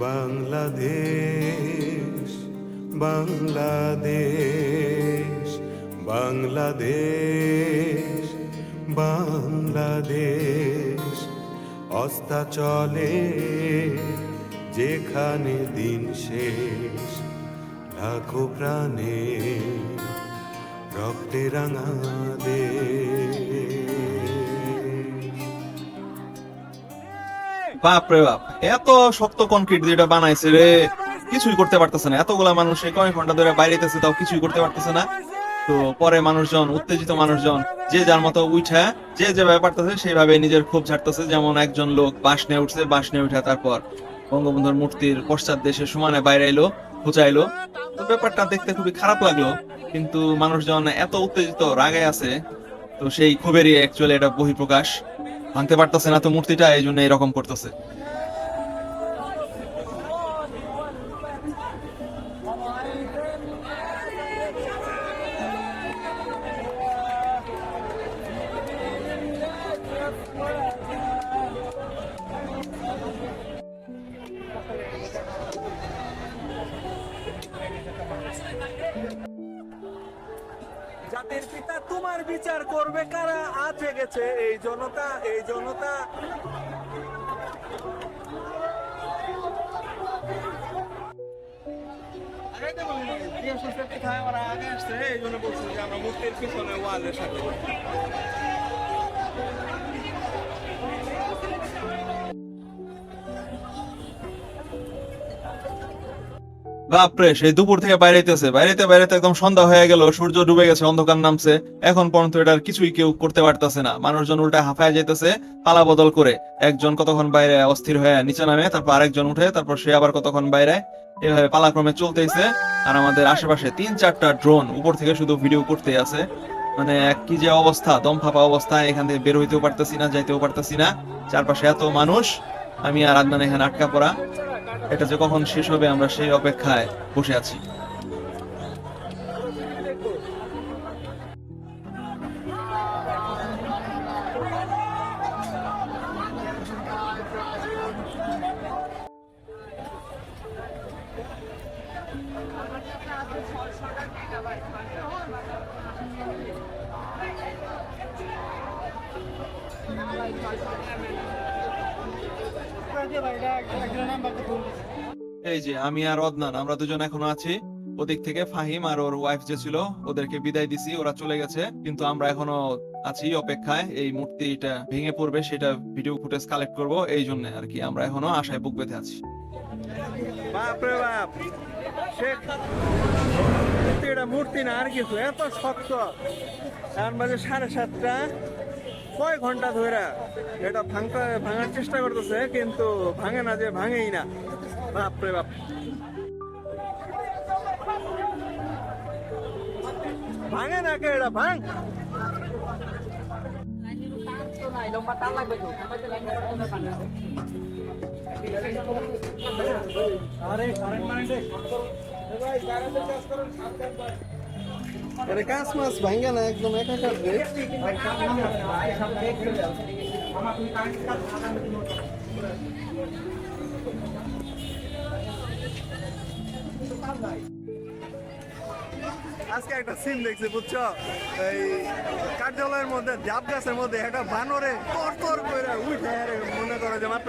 বাংলাদেশ বাংলাদেশ বাংলাদেশ বাংলাদেশ অস্তাচলে যেখানে দিন শেষ লাখো প্রাণে রক্তে রাঙা দেশ। বাপ রে বাপ, এত শক্ত কনক্রিট যেটা বানাইছে রে, কিছুই করতে পারতেছে না। এতগুলা মানুষ কয়েক ঘন্টা ধরে বাইরেতেছে, তাও কিছুই করতে পারতেছে না। তো পরে মানুষজন, উত্তেজিত মানুষজন যে যার মতো উঠা যে যেভাবে পারতেছে সেইভাবে নিজের ক্ষোভ ঝাড়তেছে। যেমন একজন লোক বাঁশ নিয়ে উঠছে, বাঁশ নিয়ে উঠা তারপর বঙ্গবন্ধুর মূর্তির পশ্চাৎ দেশে সমানে বাইরে এলো, খুঁচাইলো। তো ব্যাপারটা দেখতে খুবই খারাপ লাগলো, কিন্তু মানুষজন এত উত্তেজিত রাগে আছে, তো সেই ক্ষোভেরই অ্যাকচুয়ালি এটা বহিঃপ্রকাশ। ভাঙতে পারতেছে না তো মূর্তিটা, এই জন্য এরকম করতেছে। জাতির পিতা তোমার বিচার করবে কারা, আছে গেছে এই জনতা, এই জনতা। আগে আসছে এই জন্য বলছি যে আমরা মূর্তির পিছনে ওয়ালের সাথে। বাপরে, সেই দুপুর থেকে বাইরেতেছে, বাইরেতে বাইরেতে একদম সন্ধ্যা হয়ে গেল, সূর্য ডুবে গেছে, অন্ধকার নামছে। এখন পর্যন্ত এটার কিছুই কেউ করতে পারতেছে না। মানুষজন উল্টা হাঁফায় যাইতেছে পালা বদল করে। একজন কতক্ষণ বাইরে অস্থির হয়ে নিচে নামে, তারপর আরেকজন উঠে, তারপর সে আবার কতক্ষণ বাইরে। এভাবে পালাক্রমে চলতেছে। আর আমাদের আশেপাশে 3-4টা ড্রোন উপর থেকে শুধু ভিডিও করতে আছে। মানে কি যে অবস্থা, দম ফাঁপা অবস্থা। এখান থেকে বের হইতেও পারতেছি না, যাইতেও পারতেছি না। চারপাশে এত মানুষ, আমি আর আদনান এখানে আটকা পড়া। এটা যে কখন শেষ হবে আমরা সেই অপেক্ষায় বসে আছি। এই যে আমি আর অদনান, আমরা দুজন এখনো আছি। ওদিক থেকে ফাহিম আর ওর ওয়াইফ যে ছিল, ওদেরকে বিদায় দিছি, ওরা চলে গেছে। কিন্তু আমরা এখনো আছি অপেক্ষায়। এই মূর্তিটা ভেঙে পড়বে সেটা ভিডিও ফুটেজ কালেক্ট করব, এই জন্য আর কি আমরা এখনো আশায় বুক বেঁধে আছি। বাপ রে বাপ, এটা মূর্তি না আর কিছু, এত শক্ত। এখন বাজে 7:30। কয় ঘন্টা ধরে এটা ভাঙার চেষ্টা করতেছে, কিন্তু ভাঙে না, যে ভাঙেই না। বাপ রে বাপ, ভাঙে না কে এটা, ভাঙ। কাজ মাছ ভাঙ্গে না, একদম একা কাটবে। আজকে একটা সিন দেখছি বুঝছো, এই কার্যালয়ের মধ্যে ডাব গাছের মধ্যে একটা বানরে তর করে উঠে, মনে করো যে মাত্র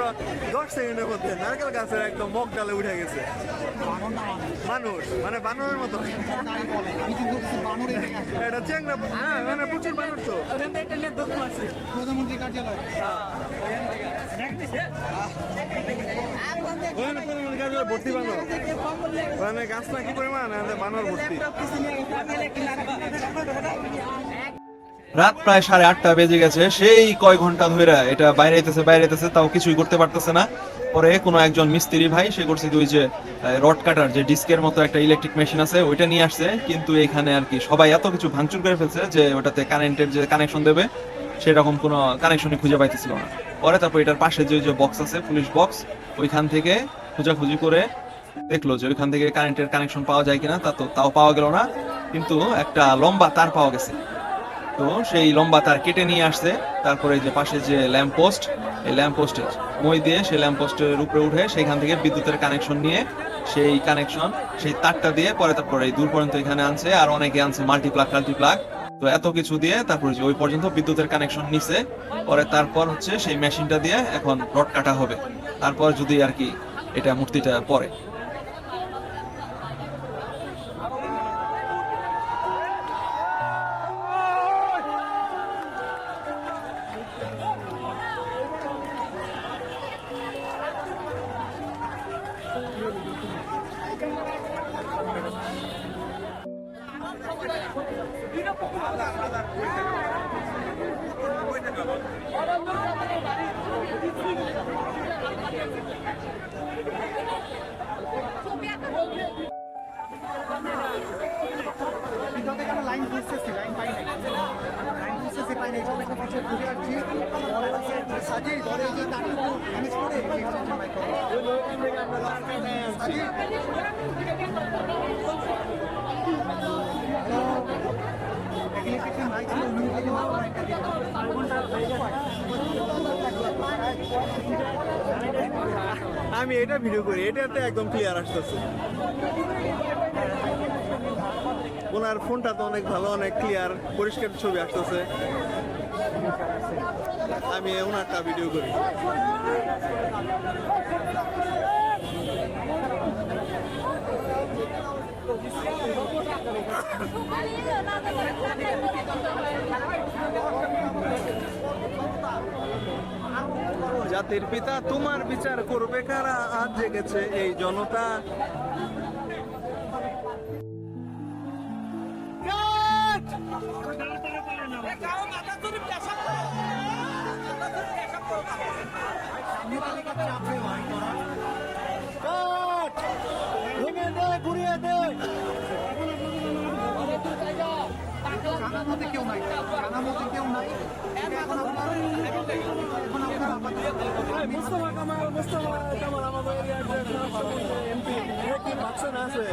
10 সেকেন্ডের মধ্যে নারকেল গাছের একদম মগ ডালে উঠে গেছে। মানুষ মানে বানরের মতো, এটা চেংড়া, হ্যাঁ মানে প্রচুর বানর। তো প্রধানমন্ত্রী কার্যালয়, ভর্তি বানর, মানে গাছ না কি পরিমাণ বানর ভর্তি। রাত প্রায় 8:30 বেজে গেছে। সেই কয় ঘন্টা ধরে এটা বাইরেতেছে, তাও কিছুই করতে পারতেছে না। পরে কোনো একজন মিস্ত্রি ভাই, সে করছে ওই যে রড কাটার যে ডিস্কের মতো একটা ইলেকট্রিক মেশিন আছে, ওইটা নিয়ে আসছে। কিন্তু এখানে আর কি সবাই এত কিছু ভাঙচুর করে ফেলছে যে ওটাতে কারেন্টের যে কানেকশন দেবে সেরকম কোনো কানেকশনই খুঁজে পাইতেছিল না। পরে তারপর এটার পাশে যে বক্স আছে, পুলিশ বক্স, ওইখান থেকে খোঁজাখুঁজি করে দেখলো যে ওইখান থেকে কারেন্টের কানেকশন পাওয়া যায় কিনা। তাও পাওয়া গেল না, কিন্তু একটা লম্বা তার পাওয়া গেছে। তো সেই লম্বা তার কেটে নিয়ে আসছে, তারপরে এই যে পাশে যে ল্যাম্প পোস্ট, এই ল্যাম্প পোস্টে মই দিয়ে সেই ল্যাম্প পোস্টের উপরে উঠে সেখান থেকে বিদ্যুতের কানেকশন নিয়ে সেই তারটা দিয়ে পরে তারপরে এই দূর পর্যন্ত এখানে আনছে, আর অনেকে আনছে মাল্টিপ্লাগ। তো এত কিছু দিয়ে তারপরে যে ওই পর্যন্ত বিদ্যুতের কানেকশন নিছে, পরে তারপর হচ্ছে সেই মেশিনটা দিয়ে এখন রড কাটা হবে, তারপর যদি আর কি এটা মূর্তিটা পরে। লাইন বুঝতেছি, লাইন পাই নাই, লাইন বুঝতেছি পাই নাই, সবাই কাছে ঘুরে আসছি, পরে হচ্ছে সাজি ধরে যে তাকে ম্যানেজ করে সাজি আমি এটা ভিডিও করি, এটাতে একদম ক্লিয়ার আসতেছে। ওনার ফোনটা তো অনেক ভালো, অনেক ক্লিয়ার পরিষ্কার ছবি আসতেছে। আমি ওনারটা ভিডিও করি। জাতির পিতা তোমার বিচার করবে কারা, আজ জেগেছে এই জনতা। ঘুরিয়ে দে, জানার মধ্যে কেউ নাই, জানার মধ্যে কেউ নাই। এখন আপনার মুস্তফা কামাল আমাদের এরিয়ার এমপি কি ভাবছেন আছে?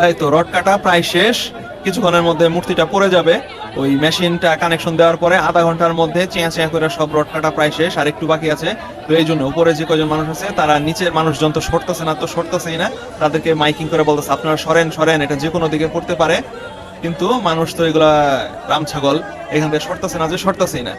এই তো রড কাটা প্রায় শেষ, কিছুক্ষণের মধ্যে মূর্তিটা পড়ে যাবে। ওই মেশিনটা কানেকশন দেওয়ার পরে আধা ঘন্টার মধ্যে চেঁয়া করে সব রড কাটা প্রায় শেষ, আর একটু বাকি আছে। তো এই জন্য উপরে যে কজন মানুষ আছে তারা নিচের মানুষজন তো সরতেছেই না, তাদেরকে মাইকিং করে বলতেছে আপনারা সরেন, এটা যে কোনো দিকে পড়তে পারে। কিন্তু মানুষ তো এগুলা রাম ছাগল, এখান থেকে সরতেছেই না।